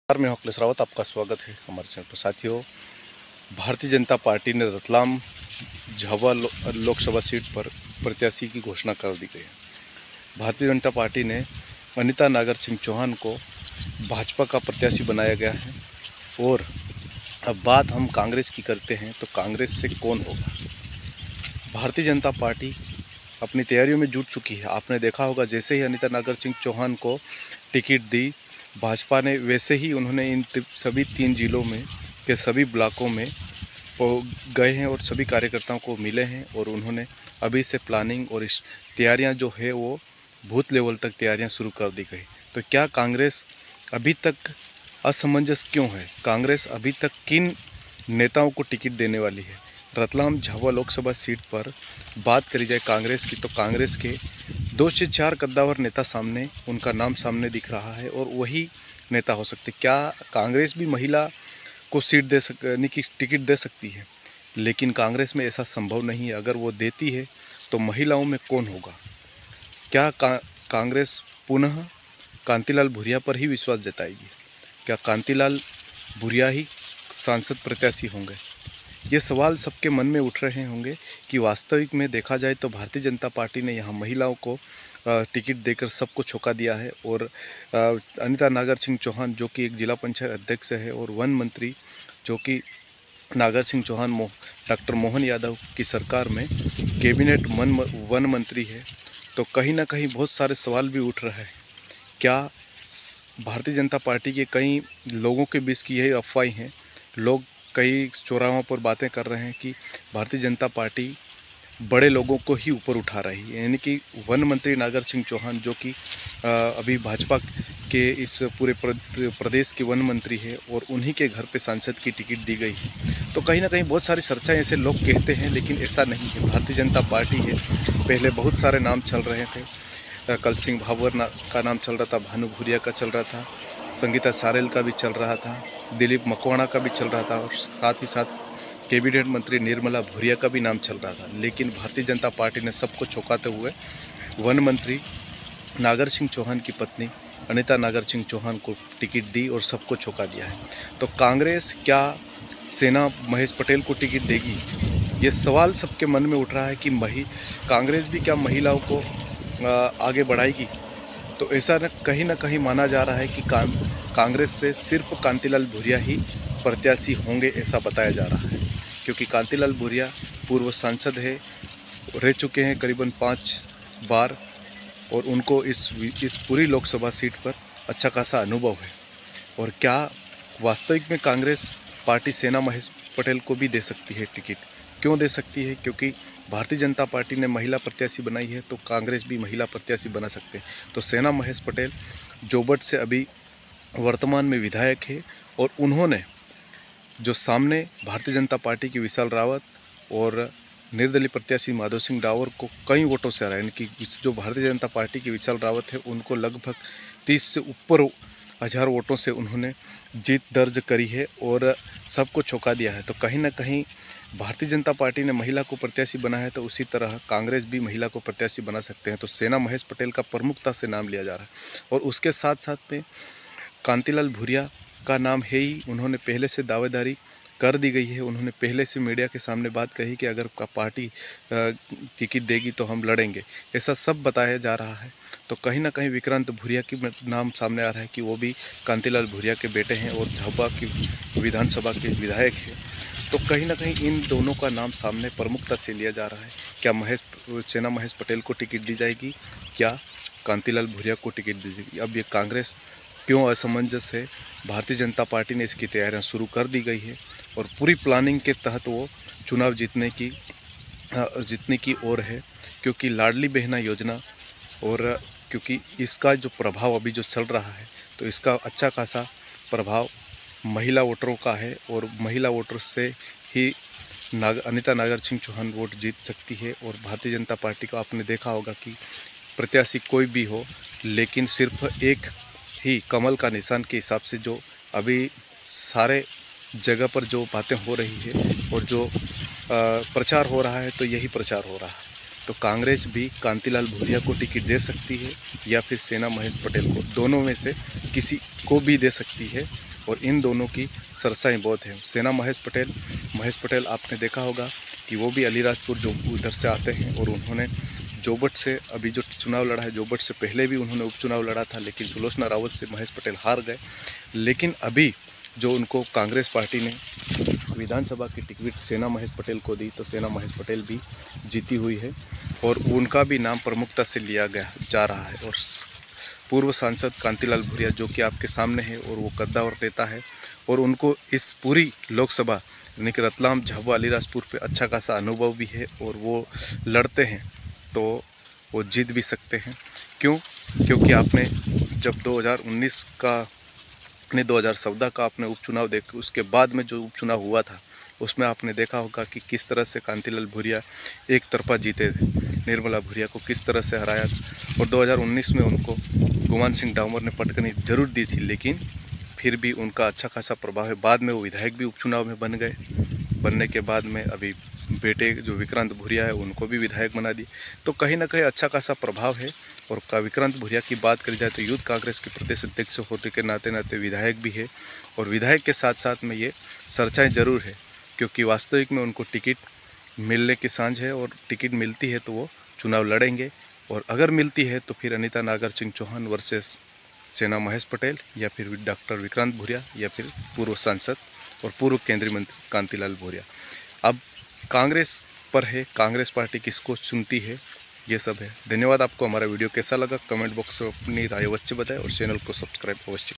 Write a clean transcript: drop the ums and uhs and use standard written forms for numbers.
नमस्कार, मैं अखिलेश रावत, आपका स्वागत है हमारे चैनल पर। साथियों, भारतीय जनता पार्टी ने रतलाम झाबुआ लोकसभा सीट पर प्रत्याशी की घोषणा कर दी गई है। भारतीय जनता पार्टी ने अनीता नागर सिंह चौहान को भाजपा का प्रत्याशी बनाया गया है। और अब बात हम कांग्रेस की करते हैं तो कांग्रेस से कौन होगा। भारतीय जनता पार्टी अपनी तैयारियों में जुट चुकी है। आपने देखा होगा, जैसे ही अनीता नागर सिंह चौहान को टिकट दी भाजपा ने, वैसे ही उन्होंने इन सभी 3 जिलों में के सभी ब्लॉकों में गए हैं और सभी कार्यकर्ताओं को मिले हैं। और उन्होंने अभी से प्लानिंग और इस तैयारियां जो है वो बूथ लेवल तक तैयारियां शुरू कर दी गई। तो क्या कांग्रेस अभी तक असमंजस क्यों है? कांग्रेस अभी तक किन नेताओं को टिकट देने वाली है? रतलाम झाबुआ लोकसभा सीट पर बात करी जाए कांग्रेस की, तो कांग्रेस के 2 से 4 कद्दावर नेता सामने, उनका नाम सामने दिख रहा है और वही नेता हो सकते। क्या कांग्रेस भी महिला को सीट की टिकट दे सकती है? लेकिन कांग्रेस में ऐसा संभव नहीं है। अगर वो देती है तो महिलाओं में कौन होगा? क्या कांग्रेस पुनः कांतिलाल भूरिया पर ही विश्वास जताएगी? क्या कांतिलाल भूरिया ही सांसद प्रत्याशी होंगे? ये सवाल सबके मन में उठ रहे होंगे कि वास्तविक में देखा जाए तो भारतीय जनता पार्टी ने यहाँ महिलाओं को टिकट देकर सबको छौंका दिया है। और अनीता नागर सिंह चौहान, जो कि एक जिला पंचायत अध्यक्ष है, और वन मंत्री जो कि नागर सिंह चौहान डॉक्टर मोहन यादव की सरकार में कैबिनेट वन मंत्री है। तो कहीं ना कहीं बहुत सारे सवाल भी उठ रहे हैं। क्या भारतीय जनता पार्टी के कई लोगों के बीच की यही अफवाहें हैं? लोग कई चौराहों पर बातें कर रहे हैं कि भारतीय जनता पार्टी बड़े लोगों को ही ऊपर उठा रही है, यानी कि वन मंत्री नागर सिंह चौहान, जो कि अभी भाजपा के इस पूरे प्रदेश के वन मंत्री है, और उन्हीं के घर पे सांसद की टिकट दी गई है। तो कहीं ना कहीं बहुत सारी चर्चाएं ऐसे लोग कहते हैं, लेकिन ऐसा नहीं है। भारतीय जनता पार्टी है, पहले बहुत सारे नाम चल रहे थे। कल सिंह भावर का नाम चल रहा था, भानु भूरिया का चल रहा था, संगीता सारेल का भी चल रहा था, दिलीप मकवाना का भी चल रहा था, और साथ ही साथ कैबिनेट मंत्री निर्मला भूरिया का भी नाम चल रहा था। लेकिन भारतीय जनता पार्टी ने सबको चौंकाते हुए वन मंत्री नागर सिंह चौहान की पत्नी अनीता नागर सिंह चौहान को टिकट दी और सबको चौंका दिया है। तो कांग्रेस क्या सेना महेश पटेल को टिकट देगी? ये सवाल सबके मन में उठ रहा है कि कांग्रेस भी क्या महिलाओं को आगे बढ़ाएगी? तो ऐसा न कहीं माना जा रहा है कि कांग्रेस से सिर्फ कांतिलाल भूरिया ही प्रत्याशी होंगे, ऐसा बताया जा रहा है। क्योंकि कांतिलाल भूरिया पूर्व सांसद है, रह चुके हैं करीबन 5 बार, और उनको इस पूरी लोकसभा सीट पर अच्छा खासा अनुभव है। और क्या वास्तविक में कांग्रेस पार्टी सेना महेश पटेल को भी दे सकती है टिकट? क्यों दे सकती है? क्योंकि भारतीय जनता पार्टी ने महिला प्रत्याशी बनाई है, तो कांग्रेस भी महिला प्रत्याशी बना सकते हैं। तो सेना महेश पटेल जोबट से अभी वर्तमान में विधायक है, और उन्होंने जो सामने भारतीय जनता पार्टी की विशाल रावत और निर्दलीय प्रत्याशी माधव सिंह डावर को कई वोटों से हराया, यानी कि जो भारतीय जनता पार्टी की विशाल रावत है उनको लगभग 30 से ऊपर हजार वोटों से उन्होंने जीत दर्ज करी है और सबको चौंका दिया है। तो कहीं ना कहीं भारतीय जनता पार्टी ने महिला को प्रत्याशी बना है, तो उसी तरह कांग्रेस भी महिला को प्रत्याशी बना सकते हैं। तो सेना महेश पटेल का प्रमुखता से नाम लिया जा रहा है, और उसके साथ साथ में कांतिलाल भूरिया का नाम है ही। उन्होंने पहले से दावेदारी कर दी गई है। उन्होंने पहले से मीडिया के सामने बात कही कि अगर पार्टी टिकट देगी तो हम लड़ेंगे, ऐसा सब बताया जा रहा है। तो कहीं ना कहीं विक्रांत भूरिया की नाम सामने आ रहा है कि वो भी कांतिलाल भूरिया के बेटे हैं और झाबुआ की विधानसभा के विधायक हैं। तो कहीं ना कहीं इन दोनों का नाम सामने प्रमुखता से लिया जा रहा है। क्या सेना महेश पटेल को टिकट दी जाएगी? क्या कांतिलाल भूरिया को टिकट दी जाएगी? अब ये कांग्रेस क्यों असमंजस है? भारतीय जनता पार्टी ने इसकी तैयारियां शुरू कर दी गई है, और पूरी प्लानिंग के तहत वो चुनाव जीतने की ओर है। क्योंकि लाडली बहना योजना, और क्योंकि इसका जो प्रभाव अभी जो चल रहा है, तो इसका अच्छा खासा प्रभाव महिला वोटरों का है, और महिला वोटर से ही अनीता नागर सिंह चौहान वोट जीत सकती है। और भारतीय जनता पार्टी का आपने देखा होगा कि प्रत्याशी कोई भी हो, लेकिन सिर्फ एक ही कमल का निशान के हिसाब से जो अभी सारे जगह पर जो बातें हो रही है और जो प्रचार हो रहा है, तो यही प्रचार हो रहा है। तो कांग्रेस भी कांतिलाल भूरिया को टिकट दे सकती है, या फिर सेना महेश पटेल को, दोनों में से किसी को भी दे सकती है। और इन दोनों की सरसाई बहुत है। सेना महेश पटेल आपने देखा होगा कि वो भी अलीराजपुर जो उधर से आते हैं और उन्होंने जोबट से अभी जो चुनाव लड़ा है, जोबट से पहले भी उन्होंने उपचुनाव लड़ा था, लेकिन सुलोचना रावत से महेश पटेल हार गए। लेकिन अभी जो उनको कांग्रेस पार्टी ने विधानसभा की टिकट सेना महेश पटेल को दी, तो सेना महेश पटेल भी जीती हुई है और उनका भी नाम प्रमुखता से लिया जा रहा है। और पूर्व सांसद कांतिलाल भूरिया जो कि आपके सामने है और वो कद्दावर नेता है और उनको इस पूरी लोकसभा यानी कि रतलाम, झाबुआ, अलीराजपुर पे अच्छा खासा अनुभव भी है और वो लड़ते हैं तो वो जीत भी सकते हैं। क्योंकि आपने जब 2019 का अपने 2014 का आपने उपचुनाव देख, उसके बाद में जो उपचुनाव हुआ था उसमें आपने देखा होगा कि किस तरह से कांतिलाल भूरिया एक तरफा जीते थे, निर्मला भूरिया को किस तरह से हराया था। और 2019 में उनको गुमान सिंह डामोर ने पटकनी जरूर दी थी, लेकिन फिर भी उनका अच्छा खासा प्रभाव है। बाद में वो विधायक भी उपचुनाव में बन गए, बनने के बाद में अभी बेटे जो विक्रांत भूरिया है उनको भी विधायक बना दी। तो कहीं ना कहीं अच्छा खासा प्रभाव है। और विक्रांत भूरिया की बात करी जाए तो यूथ कांग्रेस के प्रदेश अध्यक्ष होने के नाते नाते विधायक भी है और विधायक के साथ साथ में ये चर्चाएं जरूर है, क्योंकि वास्तविक में उनको टिकट मिलने की सांझ है और टिकट मिलती है तो वो चुनाव लड़ेंगे। और अगर मिलती है तो फिर अनीता नागर सिंह चौहान वर्सेस सेना महेश पटेल या फिर डॉक्टर विक्रांत भूरिया या फिर पूर्व सांसद और पूर्व केंद्रीय मंत्री कांतिलाल भूरिया। अब कांग्रेस पर है, कांग्रेस पार्टी किसको चुनती है, ये सब है। धन्यवाद। आपको हमारा वीडियो कैसा लगा कमेंट बॉक्स में अपनी राय अवश्य बताएं और चैनल को सब्सक्राइब अवश्य